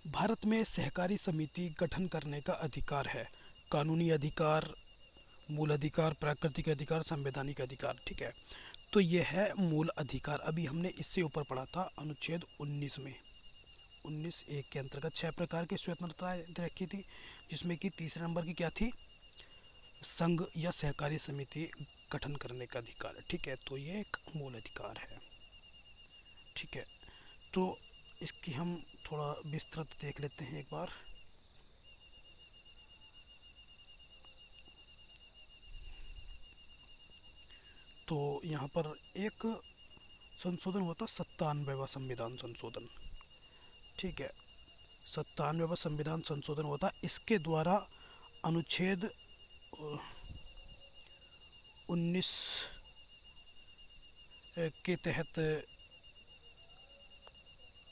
भारत में सहकारी समिति गठन करने का अधिकार है। कानूनी अधिकार, मूल अधिकार, प्राकृतिक अधिकार, संवैधानिक अधिकार। ठीक है, तो यह है मूल अधिकार। अभी हमने इससे ऊपर पढ़ा था अनुच्छेद 19 में, 19(1) के अंतर्गत 6 प्रकार की स्वतंत्रता रखी थी, जिसमें कि तीसरे नंबर की क्या थी, संघ या सहकारी समिति गठन करने का अधिकार। ठीक है, तो ये एक मूल अधिकार है। ठीक है, तो इसकी हम थोड़ा विस्तृत देख लेते हैं एक बार। तो यहाँ पर एक संशोधन हुआ था, 97वां संविधान संशोधन। ठीक है, 97वां संविधान संशोधन हुआ था। इसके द्वारा अनुच्छेद 19 के तहत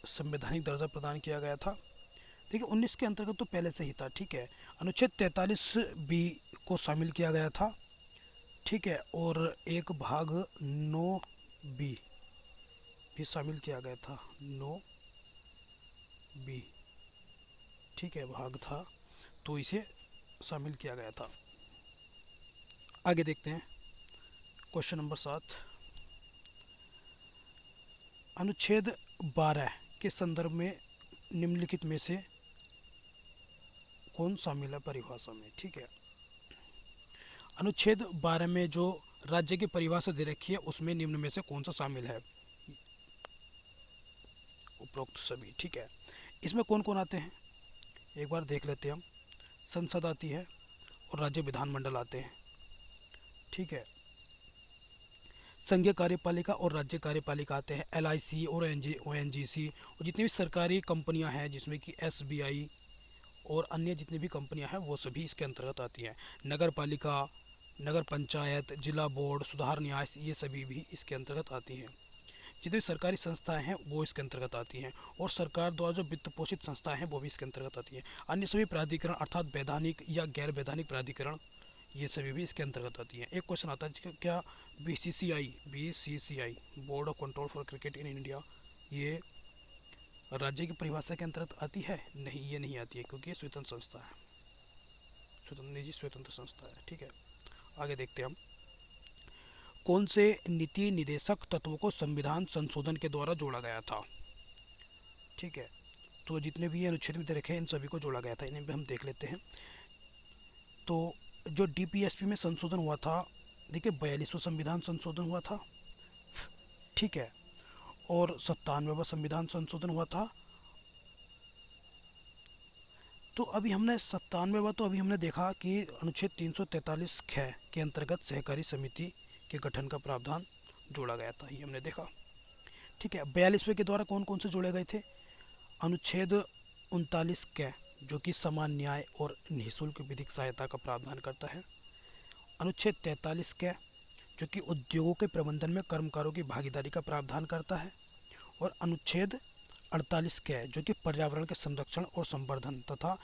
संवैधानिक दर्जा प्रदान किया गया था। देखिए 19 के अंतर्गत तो पहले से ही था। ठीक है, अनुच्छेद 43 बी को शामिल किया गया था। ठीक है, और एक भाग 9 बी भी शामिल किया गया था, 9 बी। ठीक है, भाग था, तो इसे शामिल किया गया था। आगे देखते हैं क्वेश्चन नंबर 7। अनुच्छेद 12 के संदर्भ में निम्नलिखित में से कौन शामिल है परिभाषा में। ठीक है, अनुच्छेद 12 में जो राज्य की परिभाषा दे रखी है उसमें निम्न में से कौन सा शामिल है, उपरोक्त सभी। ठीक है, इसमें कौन कौन आते हैं एक बार देख लेते हैं हम। संसद आती है और राज्य विधानमंडल आते हैं। ठीक है, संघीय कार्यपालिका और राज्य कार्यपालिका आते हैं, LIC और ONGC, और जितनी भी सरकारी कंपनियां हैं जिसमें कि SBI और अन्य जितनी भी कंपनियां हैं वो सभी इसके अंतर्गत आती हैं। नगर पालिका, नगर पंचायत, जिला बोर्ड, सुधार न्यास, ये सभी भी इसके अंतर्गत आती हैं। जितनी सरकारी संस्थाएं हैं वो इसके अंतर्गत आती हैं, और सरकार द्वारा जो वित्त पोषित संस्थाएं हैं वो भी इसके अंतर्गत आती हैं। अन्य सभी प्राधिकरण अर्थात वैधानिक या गैर वैधानिक प्राधिकरण, ये सभी भी इसके अंतर्गत आती हैं। एक क्वेश्चन आता है क्या BCCI board of control for cricket in India, ये राज्य की परिभाषा के अंतर्गत आती है? नहीं, ये नहीं आती है, क्योंकि ये स्वतंत्र संस्था है, निजी स्वतंत्र संस्था है। ठीक है, आगे देखते हैं हम। कौन से नीति निदेशक तत्वों को संविधान संशोधन के द्वारा जोड़ा गया था? ठीक है, तो जितने भी अनुच्छेद में दे रखे हैं इन सभी को जोड़ा गया था, इन्हें भी हम देख लेते हैं। तो जो DPSP में संशोधन हुआ था, देखिए 42वां संविधान संशोधन हुआ था। ठीक है, और 97वां संविधान संशोधन हुआ था। तो अभी हमने 97वां, तो अभी हमने देखा कि अनुच्छेद 343 ख के अंतर्गत सहकारी समिति के गठन का प्रावधान जोड़ा गया था, ये हमने देखा। ठीक है, 42वें के द्वारा कौन कौन से जोड़े गए थे? अनुच्छेद 39 क जो कि समान न्याय और निःशुल्क विधिक सहायता का प्रावधान करता है। अनुच्छेद 43 क जो कि उद्योगों के प्रबंधन में कर्मकारों की भागीदारी का प्रावधान करता है। और अनुच्छेद 48 क जो कि पर्यावरण के संरक्षण और संवर्धन तथा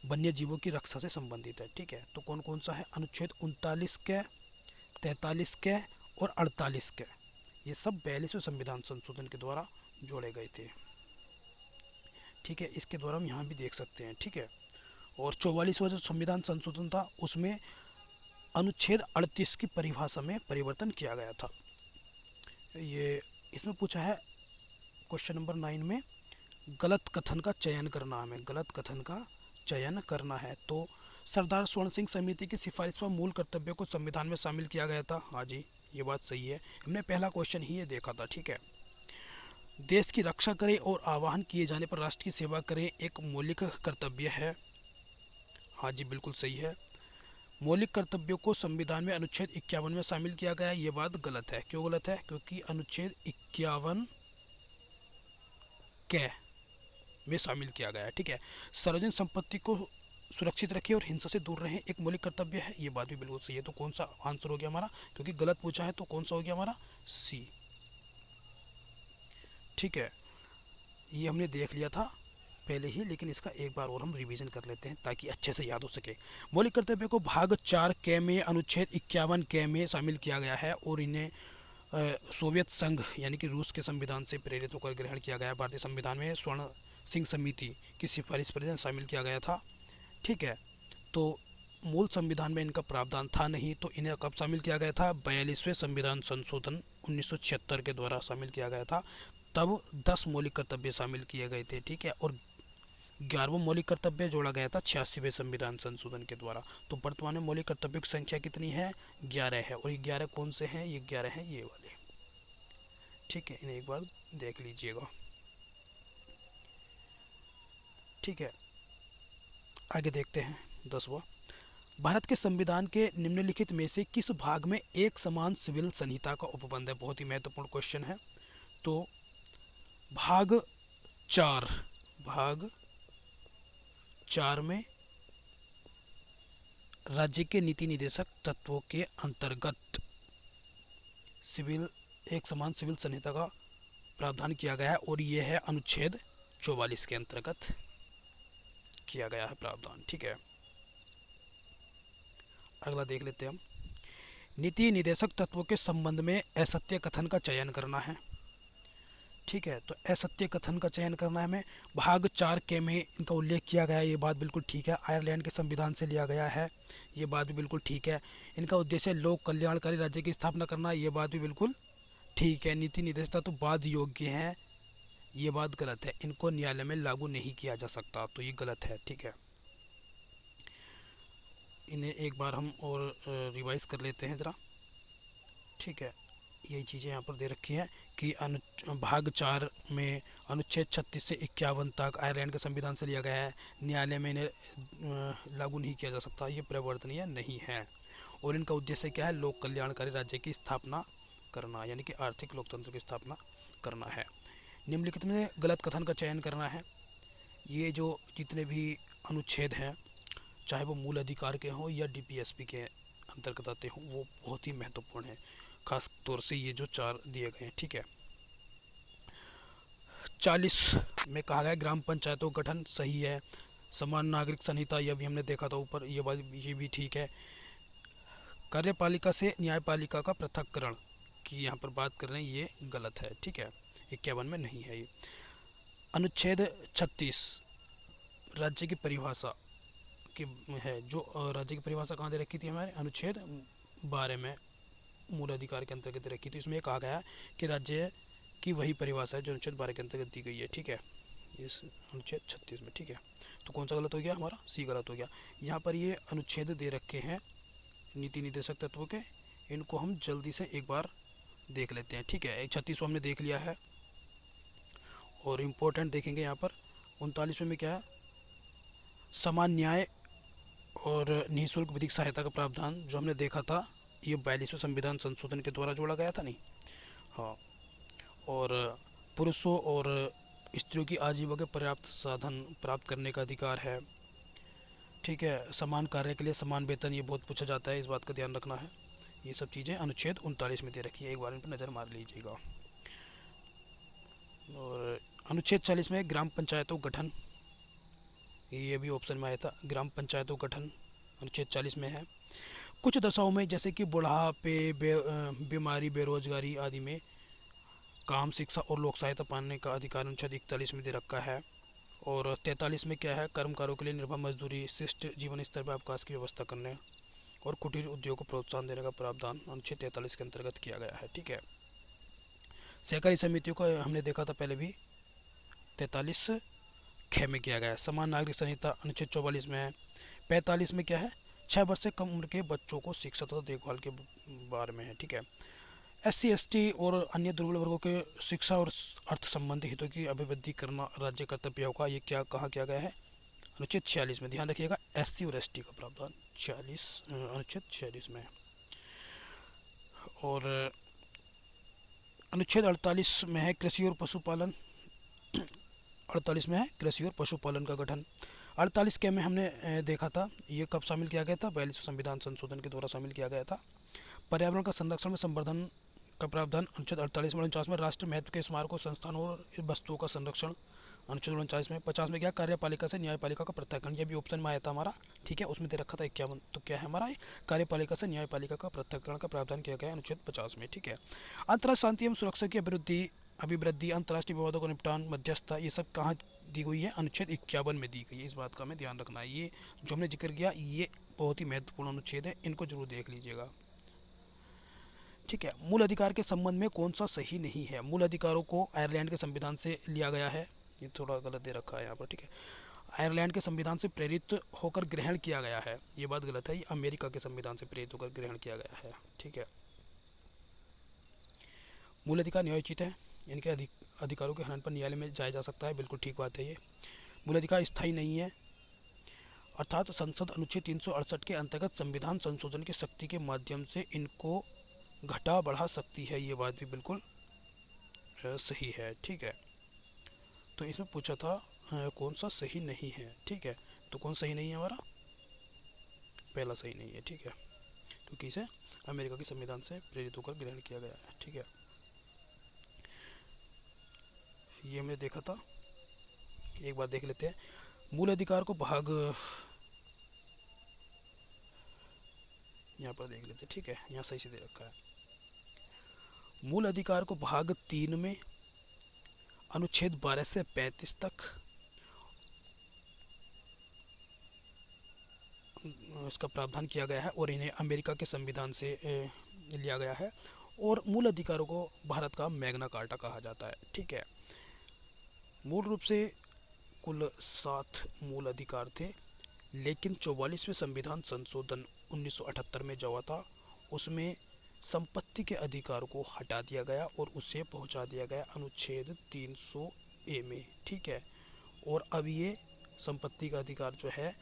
वन्य जीवों की रक्षा से संबंधित है। ठीक है, तो कौन कौन सा है? अनुच्छेद 39 क, 43 क और 48 क, ये सब 42वें संविधान संशोधन के द्वारा जोड़े गए थे। ठीक है, इसके द्वारा हम यहाँ भी देख सकते हैं। ठीक है, और 44वां जो संविधान संशोधन था उसमें अनुच्छेद 38 की परिभाषा में परिवर्तन किया गया था। ये इसमें पूछा है क्वेश्चन नंबर 9 में, गलत कथन का चयन करना, हमें गलत कथन का चयन करना है। तो सरदार स्वर्ण सिंह समिति की सिफारिश पर मूल कर्तव्यों को संविधान में शामिल किया गया था। हाँ जी, ये बात सही है, हमने पहला क्वेश्चन ही ये देखा था। ठीक है, देश की रक्षा करें और आह्वान किए जाने पर राष्ट्र की सेवा करें एक मौलिक कर्तव्य है। हाँ जी, बिल्कुल सही है। मौलिक कर्तव्यों को संविधान में अनुच्छेद 51 में शामिल किया गया है, ये बात गलत है। क्यों गलत है? क्योंकि अनुच्छेद 51 क में शामिल किया गया है। ठीक है, सार्वजनिक संपत्ति को सुरक्षित रखें और हिंसा से दूर रहें एक मौलिक कर्तव्य है, ये बात भी बिल्कुल सही है। तो कौन सा आंसर हो गया हमारा? क्योंकि गलत पूछा है तो कौन सा हो गया हमारा? C। ठीक है, ये हमने देख लिया था पहले ही, लेकिन इसका एक बार और हम रिवीजन कर लेते हैं ताकि अच्छे से याद हो सके। मौलिक कर्तव्य को भाग 4 क में अनुच्छेद 51 क में शामिल किया गया है, और इन्हें सोवियत संघ यानी कि रूस के संविधान से प्रेरित होकर ग्रहण किया गया है। भारतीय संविधान में स्वर्ण सिंह समिति की सिफारिश पर शामिल किया गया था। ठीक है, तो मूल संविधान में इनका प्रावधान था नहीं, तो इन्हें कब शामिल किया गया था? 42वें संविधान संशोधन 1976 के द्वारा शामिल किया गया था। तब 10 मौलिक कर्तव्य शामिल किए गए थे। ठीक है, और 11वां मौलिक कर्तव्य जोड़ा गया था 86वें संविधान संशोधन के द्वारा। तो वर्तमान में मौलिक कर्तव्यों की संख्या कितनी है? 11 है। और ये 11 कौन से हैं? ये 11 हैं ये वाले। ठीक है, इन्हें एक बार देख लीजिएगा। ठीक है, आगे देखते हैं 10वां। भारत के संविधान के निम्नलिखित में से किस भाग में एक समान सिविल संहिता का उपबंध है? बहुत ही महत्वपूर्ण क्वेश्चन है। तो भाग 4, भाग 4 में राज्य के नीति निदेशक तत्वों के अंतर्गत सिविल एक समान सिविल संहिता का प्रावधान किया गया है, और यह है अनुच्छेद 44 के अंतर्गत किया गया है प्रावधान। ठीक है, अगला देख लेते हैं हम। नीति निदेशक तत्वों के संबंध में असत्य कथन का चयन करना है। ठीक है, तो असत्य कथन का चयन करना है हमें। भाग 4 के में इनका उल्लेख किया गया है, ये बात बिल्कुल ठीक है। आयरलैंड के संविधान से लिया गया है, ये बात भी बिल्कुल ठीक है। इनका उद्देश्य लोक कल्याणकारी राज्य की स्थापना करना, ये बात भी बिल्कुल ठीक है। नीति निर्देश तो वाद योग्य हैं, ये बात गलत है। इनको न्यायालय में लागू नहीं किया जा सकता, तो ये गलत है। ठीक है, इन्हें एक बार हम और रिवाइज कर लेते हैं ज़रा। ठीक है, यही चीज़ें यहाँ पर दे रखी हैं कि भाग 4 में अनुच्छेद 36 से 51 तक आयरलैंड के संविधान से लिया गया है। न्यायालय में इन्हें लागू नहीं किया जा सकता, ये परिवर्तनीय नहीं है। और इनका उद्देश्य क्या है? लोक कल्याणकारी राज्य की स्थापना करना, यानी कि आर्थिक लोकतंत्र की स्थापना करना है। निम्नलिखित में गलत कथन का चयन करना है। ये जो जितने भी अनुच्छेद हैं, चाहे वो मूल अधिकार के हों या डीपीएसपी के अंतर्गत आते हों, वो बहुत ही महत्वपूर्ण है। खास तौर से ये जो 4 दिए गए हैं। ठीक है, 40 में कहा गया ग्राम पंचायतों का गठन सही है। समान नागरिक संहिता, यह भी हमने देखा था ऊपर, ये बात ये भी ठीक है। कार्यपालिका से न्यायपालिका का पृथक्करण की यहाँ पर बात कर रहे हैं, ये गलत है। ठीक है, 51 में नहीं है ये। अनुच्छेद 36 राज्य की परिभाषा की है, जो राज्य की परिभाषा कहाँ दे रखी थी? हमारे अनुच्छेद 12 में मूल अधिकार के अंतर्गत रखी थी। इसमें कहा गया कि राज्य की वही परिभाषा है जो अनुच्छेद 12 के अंतर्गत दी गई है। ठीक है, इस अनुच्छेद 36 में। ठीक है, तो कौन सा गलत हो गया? हमारा सी गलत हो गया। यहाँ पर ये अनुच्छेद दे रखे हैं नीति निदेशक तत्वों के, इनको हम जल्दी से एक बार देख लेते हैं। ठीक है, 36 हमने देख लिया है, और इम्पोर्टेंट देखेंगे यहाँ पर 39वें में क्या है? समान न्याय और निःशुल्क विधिक सहायता का प्रावधान, जो हमने देखा था, ये 42वें संविधान संशोधन के द्वारा जोड़ा गया था नहीं? हाँ, और पुरुषों और स्त्रियों की आजीविका के पर्याप्त साधन प्राप्त करने का अधिकार है। ठीक है, समान कार्य के लिए समान वेतन, ये बहुत पूछा जाता है, इस बात का ध्यान रखना है। ये सब चीज़ें अनुच्छेद 39 में दे रखी है, एक बार इन पर नज़र मार लीजिएगा। और अनुच्छेद 40 में ग्राम पंचायतों गठन, ये भी ऑप्शन में आया था, ग्राम पंचायतों गठन अनुच्छेद 40 में है। कुछ दशाओं में, जैसे कि बुढ़ापे, बीमारी, बेरोजगारी आदि में काम, शिक्षा और लोक सहायता पाने का अधिकार अनुच्छेद 41 में दे रखा है। और 43 में क्या है? कर्मकारों के लिए निर्भर मजदूरी, शिष्ट जीवन स्तर पर अवकाश की व्यवस्था करने और कुटीर उद्योग को प्रोत्साहन देने का प्रावधान अनुच्छेद 43 के अंतर्गत किया गया है। ठीक है, सहकारी समितियों को हमने देखा था पहले भी, 43 ख में किया गया है। समान नागरिक संहिता अनुच्छेद 44 में है। 45 में क्या है? 6 वर्ष से कम उम्र के बच्चों को शिक्षा तथा देखभाल के बारे में है। ठीक है, SC ST और अन्य दुर्बल वर्गों के शिक्षा और अर्थ संबंधी हितों की अभिवृद्धि करना राज्य कर्तव्य होगा, ये क्या कहा किया गया है? अनुच्छेद 46 में। ध्यान रखिएगा, SC और ST का प्रावधान 46 अनुच्छेद 46 में है। और अनुच्छेद 48 में है कृषि और पशुपालन, 48 में है कृषि और पशुपालन का गठन। 48 के में हमने देखा था, ये कब शामिल किया गया था? 42वें संविधान संशोधन के द्वारा शामिल किया गया था। पर्यावरण का संरक्षण में संवर्धन का प्रावधान अनुच्छेद 48 में। 49 में राष्ट्र महत्व के स्मारकों, संस्थानों और वस्तुओं का संरक्षण अनुच्छेद 49 में। 50 में क्या? कार्यपालिका से न्यायपालिका का पृथक्करण, ये भी ऑप्शन में आया था हमारा। ठीक है, उसमें दे रखा था 51, तो क्या है हमारा? कार्यपालिका से न्यायपालिका का पृथक्करण का प्रावधान किया गया अनुच्छेद 50 में। ठीक है, अंतर्राष्ट्रीय शांति एवं सुरक्षा की अभिवृद्धि अभिवृद्धि, अंतर्राष्ट्रीय विवादों का निपटान, मध्यस्थता, ये सब कहाँ दी हुई है? अनुच्छेद 51 में दी गई है। इस बात का हमें ध्यान रखना है। ये जो हमने जिक्र किया ये बहुत ही महत्वपूर्ण अनुच्छेद है, इनको जरूर देख लीजिएगा। ठीक है, मूल अधिकार के संबंध में कौन सा सही नहीं है? मूल अधिकारों को आयरलैंड के संविधान से लिया गया है, ये थोड़ा गलत दे रखा है यहाँ पर। ठीक है, आयरलैंड के संविधान से प्रेरित होकर ग्रहण किया गया है, ये बात गलत है, ये अमेरिका के संविधान से प्रेरित होकर ग्रहण किया गया है। ठीक है, मूल अधिकार न्यायोचित है, इनके अधिकारों के हनन पर न्यायालय में जाया जा सकता है, बिल्कुल ठीक बात है ये। मूल अधिकार स्थायी नहीं है, अर्थात संसद अनुच्छेद 368 के अंतर्गत संविधान संशोधन की शक्ति के माध्यम से इनको घटा बढ़ा सकती है, ये बात भी बिल्कुल सही है। ठीक है, तो इसमें पूछा था कौन सा सही नहीं है। ठीक है, तो कौन सही नहीं है? हमारा पहला सही नहीं है। ठीक है, क्योंकि इसे अमेरिका के संविधान से प्रेरित होकर ग्रहण किया गया है। ठीक है, ये हमने देखा था, एक बार देख लेते हैं। मूल अधिकार को भाग, यहाँ पर देख लेते हैं। ठीक है, यहाँ सही से दे रखा है। मूल अधिकार को भाग 3 में अनुच्छेद 12 से 35 तक इसका प्रावधान किया गया है और इन्हें अमेरिका के संविधान से लिया गया है। और मूल अधिकारों को भारत का मैग्ना कार्टा कहा जाता है। ठीक है, मूल रूप से कुल 7 मूल अधिकार थे, लेकिन 44वें संविधान संशोधन 1978 में जो हुआ था उसमें संपत्ति के अधिकार को हटा दिया गया और उसे पहुंचा दिया गया अनुच्छेद 300 ए में। ठीक है, और अब ये संपत्ति का अधिकार जो है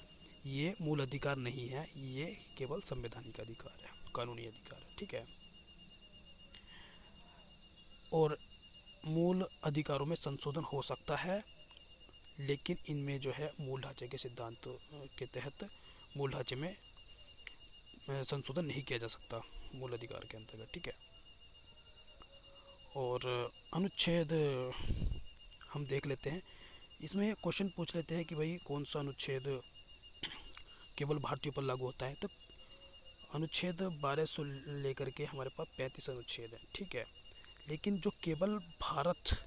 ये मूल अधिकार नहीं है, ये केवल संवैधानिक अधिकार है, कानूनी अधिकार है। ठीक है, और मूल अधिकारों में संशोधन हो सकता है, लेकिन इनमें जो है मूल ढांचे के सिद्धांत के तहत मूल ढांचे में संशोधन नहीं किया जा सकता मूल अधिकार के अंतर्गत। ठीक है, और अनुच्छेद हम देख लेते हैं, इसमें क्वेश्चन पूछ लेते हैं कि भाई कौन सा अनुच्छेद केवल भारतीयों पर लागू होता है। तो अनुच्छेद 12 से लेकर के हमारे पास 35 अनुच्छेद हैं। ठीक है, लेकिन जो केवल भारत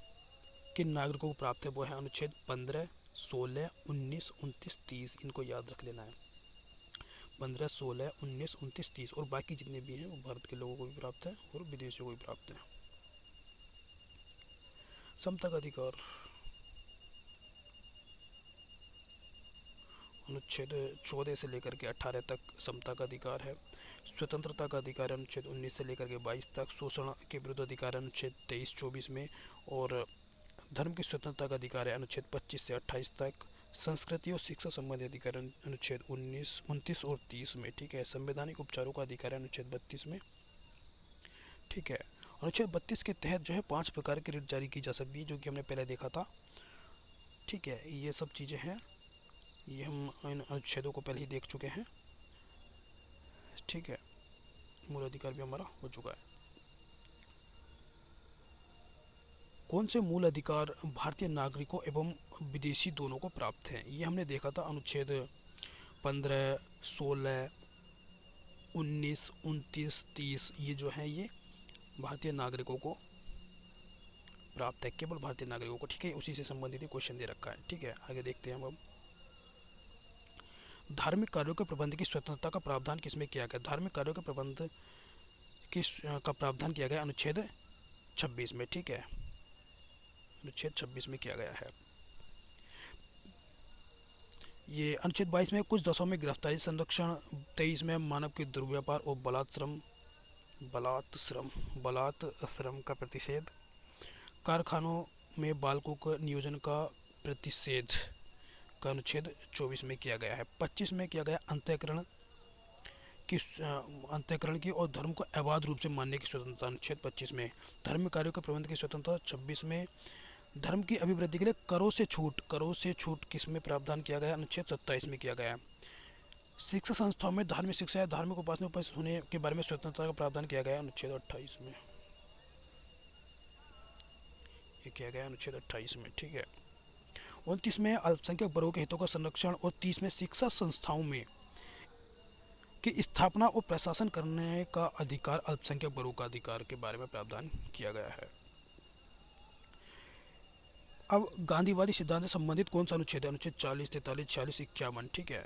के नागरिकों को प्राप्त है वो है अनुच्छेद 15, 16, 19, 29, 30, इनको याद रख लेना है। 15, 16, 19, 29, 30 और बाकी जितने भी हैं वो भारत के लोगों को भी प्राप्त है और विदेशियों को भी प्राप्त है। समता का अधिकार अनुच्छेद 14 से लेकर के 18 तक समता का अधिकार है। स्वतंत्रता का अधिकार अनुच्छेद 19 से लेकर के 22 तक। शोषण के विरुद्ध अधिकार अनुच्छेद 23-24 में। और धर्म की स्वतंत्रता का अधिकार है अनुच्छेद 25 से 28 तक। संस्कृति और शिक्षा संबंधी अधिकार अनुच्छेद 19, 29 और 30 में। ठीक है, संवैधानिक उपचारों का अधिकार है अनुच्छेद 32 में। ठीक है, अनुच्छेद 32 के तहत जो है 5 प्रकार की रिट जारी की जा सकती है, जो कि हमने पहले देखा था। ठीक है, ये सब चीज़ें हैं, ये हम इन अनुच्छेदों को पहले ही देख चुके हैं। ठीक है, मूल अधिकार भी हमारा हो चुका है। कौन से मूल अधिकार भारतीय नागरिकों एवं विदेशी दोनों को प्राप्त हैं? ये हमने देखा था अनुच्छेद 15, 16, 19, 29, 30, ये जो है ये भारतीय नागरिकों को प्राप्त है, केवल भारतीय नागरिकों को। ठीक है, उसी से संबंधित क्वेश्चन दे रखा है। ठीक है, आगे देखते हैं हम अब। धार्मिक कार्यों के प्रबंध की स्वतंत्रता का प्रावधान किसमें किया गया? धार्मिक कार्यों के प्रबंध का प्रावधान किया गया अनुच्छेद 26 में। ठीक है, अनुच्छेद 26 में किया गया है। ये अनुच्छेद 22 में कुछ दशों में गिरफ्तारी संरक्षण, 23 में मानव के दुर्व्यापार और बलात् श्रम का प्रतिषेध, कारखानों में बालकों का नियोजन का प्रतिषेध का अनुच्छेद 24 में किया गया है। 25 में किया गया अंतःकरण की और धर्म को अबाध रूप से मानने की स्वतंत्रता अनुच्छेद 25 में। धार्मिक कार्यों के प्रबंध की स्वतंत्रता 26 में। धर्म की अभिवृद्धि के लिए करों से छूट किस में प्रावधान किया गया? अनुच्छेद 27 में किया गया है। शिक्षा संस्थाओं में धार्मिक शिक्षा या धार्मिक उपासना उपस्थित होने के बारे में स्वतंत्रता का प्रावधान किया गया अनुच्छेद 28 में। ये किया गया अनुच्छेद 28 में। ठीक है, 29 में अल्पसंख्यक वर्गों के हितों का संरक्षण और 30 में शिक्षा संस्थाओं में की स्थापना और प्रशासन करने का अधिकार, अल्पसंख्यक वर्गों का अधिकार के बारे में प्रावधान किया गया है। अब गांधीवादी सिद्धांत से संबंधित कौन सा अनुच्छेद है? अनुच्छेद 40, 43, 46, 51। ठीक है,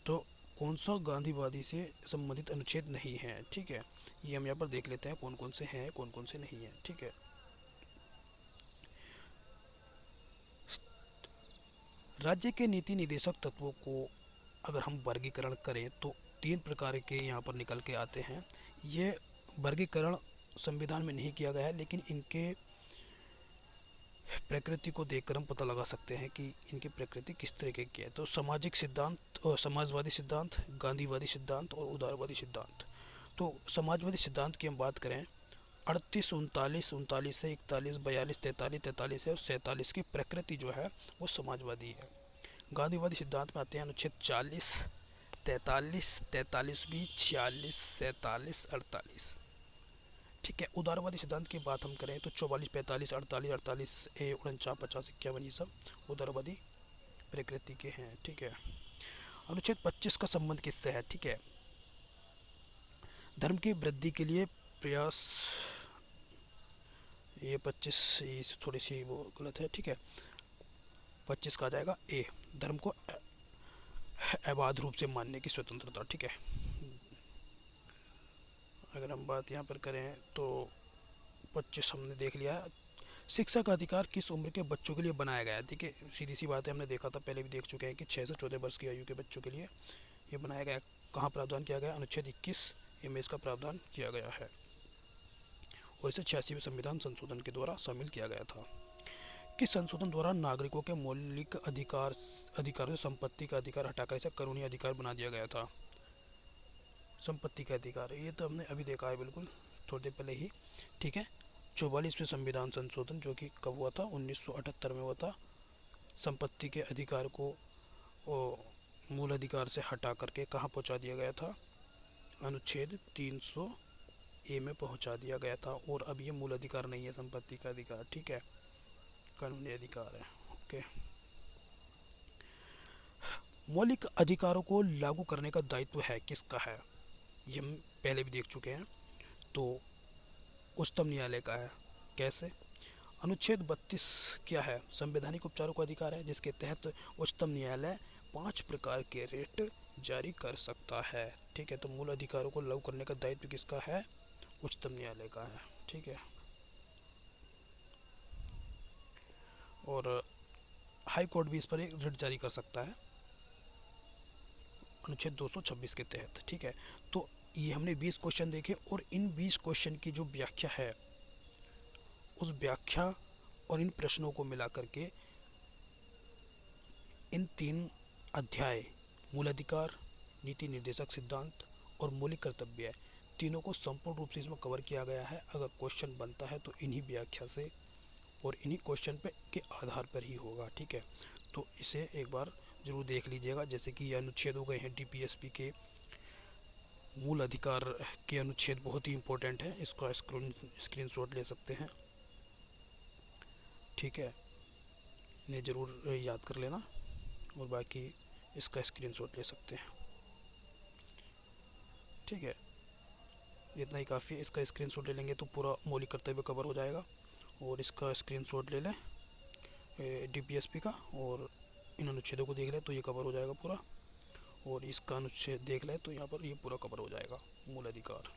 तो कौन सा गांधीवादी से संबंधित अनुच्छेद नहीं है? ठीक है, ये हम यहाँ पर देख लेते हैं कौन कौन से हैं, कौन कौन से नहीं है। ठीक है, राज्य के नीति निदेशक तत्वों को अगर हम वर्गीकरण करें तो तीन प्रकार के यहाँ पर निकल के आते हैं। ये वर्गीकरण संविधान में नहीं किया गया है, लेकिन इनके प्रकृति को देखकर हम पता लगा सकते हैं कि इनकी प्रकृति किस तरीके की है। तो सामाजिक सिद्धांत, समाजवादी सिद्धांत, गांधीवादी सिद्धांत और उदारवादी सिद्धांत। तो समाजवादी सिद्धांत की हम बात करें, 38, 39, 39 से 41, 42, 43, 43 और 47 की प्रकृति जो है वो समाजवादी है। गांधीवादी सिद्धांत में आते हैं अनुच्छेद 40, 43, 43 भी, 46, 47, 48। ठीक है, उदारवादी सिद्धांत की बात हम करें तो 44, 45, 48, 48 ए, 49, 50, 51 ये सब उदारवादी प्रकृति के हैं। ठीक है, अनुच्छेद 25 का संबंध किससे है? ठीक है, धर्म की वृद्धि के लिए प्रयास, ये 25 थोड़ी सी वो गलत है। ठीक है, 25 का आ जाएगा ए, धर्म को अबाध रूप से मानने की स्वतंत्रता। ठीक है, अगर हम बात यहाँ पर करें तो 25 हमने देख लिया। शिक्षा का अधिकार किस उम्र के बच्चों के लिए बनाया गया है? देखिए सीधी सी बात है, हमने देखा था, पहले भी देख चुके हैं कि 6 से 14 वर्ष की आयु के बच्चों के लिए ये बनाया गया। कहाँ प्रावधान किया गया? अनुच्छेद 21 में इसका प्रावधान किया गया है और इसे 86वें संविधान संशोधन के द्वारा शामिल किया गया था। किस संशोधन द्वारा नागरिकों के मौलिक अधिकारों से संपत्ति का अधिकार हटाकर इसे कानूनी अधिकार बना दिया गया था? संपत्ति का अधिकार, ये तो हमने अभी देखा है बिल्कुल थोड़ी देर पहले ही। ठीक है, 44वें संविधान संशोधन जो कि कब हुआ था? 1978 में हुआ था। संपत्ति के अधिकार को मूल अधिकार से हटा करके कहाँ पहुँचा दिया गया था? अनुच्छेद 300 ए में पहुँचा दिया गया था। और अब ये मूल अधिकार नहीं है संपत्ति का अधिकार, ठीक है, कानूनी अधिकार है। ओके, मौलिक अधिकारों को लागू करने का दायित्व है किसका है? ये हम पहले भी देख चुके हैं, तो उच्चतम न्यायालय का है। कैसे? अनुच्छेद 32 क्या है? संवैधानिक उपचारों का अधिकार है, जिसके तहत उच्चतम न्यायालय 5 प्रकार के रेट जारी कर सकता है। ठीक है, तो मूल अधिकारों को लागू करने का दायित्व किसका है? उच्चतम न्यायालय का है। ठीक है, और हाई कोर्ट भी इस पर एक रिट जारी कर सकता है अनुच्छेद 226 के तहत। ठीक है, तो ये हमने 20 क्वेश्चन देखे और इन 20 क्वेश्चन की जो व्याख्या है उस व्याख्या और इन प्रश्नों को मिला करके इन 3 अध्याय, मूल अधिकार, नीति निर्देशक सिद्धांत और मौलिक कर्तव्य, तीनों को संपूर्ण रूप से इसमें कवर किया गया है। अगर क्वेश्चन बनता है तो इन्हीं व्याख्या से और इन्हीं क्वेश्चन पे के आधार पर ही होगा। ठीक है, तो इसे एक बार ज़रूर देख लीजिएगा। जैसे कि ये अनुच्छेद हो गए हैं डीपीएसपी के, मूल अधिकार के अनुच्छेद बहुत ही इंपॉर्टेंट है, इसका स्क्रीनशॉट ले सकते हैं। ठीक है, इन्हें ज़रूर याद कर लेना और बाकी इसका स्क्रीनशॉट ले सकते हैं। ठीक है, इतना ही काफ़ी है। इसका स्क्रीनशॉट ले लेंगे तो पूरा मौलिक कर्तव्य कवर हो जाएगा। और इसका स्क्रीनशॉट ले लें डीपीएसपी का और इन अनुच्छेदों को देख लें तो ये कवर हो जाएगा पूरा। और इसका अनुच्छेद देख लें तो यहाँ पर ये पूरा कवर हो जाएगा, मूल अधिकार।